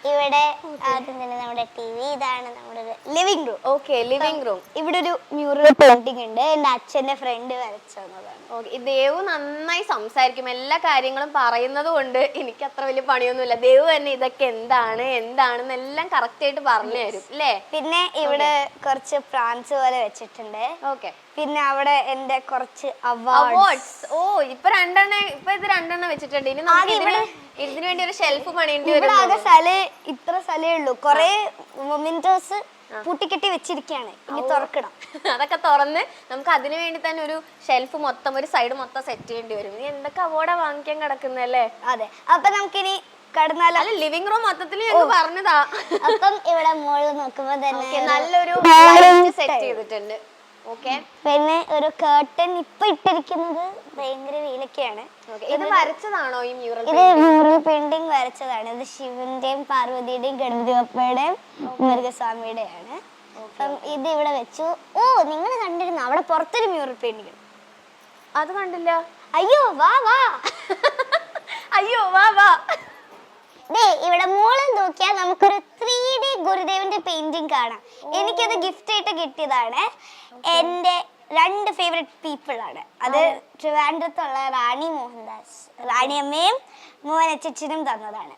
ഇവിടെ ആദ്യം തന്നെ നമ്മുടെ TV, ഇതാണ് നമ്മുടെ living room. Okay, living room. ഇവിടെ ഒരു മ്യൂറൽ പെയിന്റിംഗ് ഉണ്ട്, എന്റെ അച്ഛന്റെ ഫ്രണ്ട് വരച്ചു തന്നതാണ്. ഓക്കെ, ദേവു നന്നായി സംസാരിക്കും, എല്ലാ കാര്യങ്ങളും പറയുന്നത് കൊണ്ട് എനിക്ക് അത്ര വലിയ പണിയൊന്നുമില്ല. ദേവു തന്നെ ഇതൊക്കെ എന്താണെന്ന് എല്ലാം കറക്റ്റ് ആയിട്ട് പറഞ്ഞു തരും അല്ലേ. പിന്നെ ഇവിടെ കുറച്ച് പ്ലാന്റ്സ് പോലെ വെച്ചിട്ടുണ്ട്. ഓക്കെ, പിന്നെ അവിടെ എന്റെ കുറച്ച് അവാർഡ്സ്. ഓ, ഇപ്പൊ ഇത് രണ്ടെണ്ണം വെച്ചിട്ടുണ്ട്. ഇനി നമുക്ക് ഇതിനു വേണ്ടി ഒരു ഷെൽഫ് പണിയേണ്ടി വരും. ഇത്ര സ്ഥലേ ഉള്ളൂ, കൊറേ മൊമെന്റോസ് പൂട്ടിക്കെട്ടി വെച്ചിരിക്കുകയാണ്, ഇനി തുറക്കണം. അതൊക്കെ തുറന്ന് നമുക്ക് അതിനു വേണ്ടി തന്നെ ഒരു ഷെൽഫ് മൊത്തം, ഒരു സൈഡ് മൊത്തം സെറ്റ് ചെയ്യേണ്ടി വരും. നീ എന്തൊക്കെ അവാർഡാ വാങ്ങിക്കാൻ കിടക്കുന്നല്ലേ. അതെ, അപ്പൊ നമുക്കിനി കടന്നാലോ? അല്ല, ലിവിംഗ് റൂം മൊത്തത്തിൽ ഞങ്ങൾ പറഞ്ഞതാ. അപ്പം ഇവിടെ മുകളിൽ നോക്കുമ്പോ തന്നെ നല്ലൊരു സെറ്റ് ചെയ്തിട്ടുണ്ട്. ഓക്കെ, പിന്നെ ഒരു കേർട്ടൻ ഇപ്പൊ ഇട്ടിരിക്കുന്നത് ഭയങ്കര വെയിലൊക്കെയാണ്. ഇത് വരച്ചതാണോ ഈ മ്യൂറൽ? ഇത് മ്യൂറൽ പെയിന്റിംഗ് വരച്ചതാണ്. ഇത് ശിവന്റെയും പാർവതിയുടെയും ഗണപതി ബപ്പയുടെയും മുരുകസ്വാമിയുടെയാണ്. അപ്പം ഇത് ഇവിടെ വെച്ചു. ഓ, നിങ്ങൾ കണ്ടിരുന്നു അവിടെ പുറത്തൊരു മ്യൂറൽ പെയിന്റിംഗ്? അത് കണ്ടില്ല. അയ്യോ വാ വാ അയ്യോ വാ വാ. ഇവിടെ മുകളിൽ നോക്കിയാൽ നമുക്കൊരു 3D ഗുരുദേവന്റെ പെയിന്റിംഗ് കാണാം. എനിക്കത് ഗിഫ്റ്റ് ആയിട്ട് കിട്ടിയതാണ്. എന്റെ 2 ഫേവറേറ്റ് പീപ്പിൾ ആണ്. അത് ട്രിവാൻഡ്രത്തുള്ള റാണി മോഹൻദാസ്, റാണിയമ്മയും മോഹനച്ചനും തന്നതാണ്.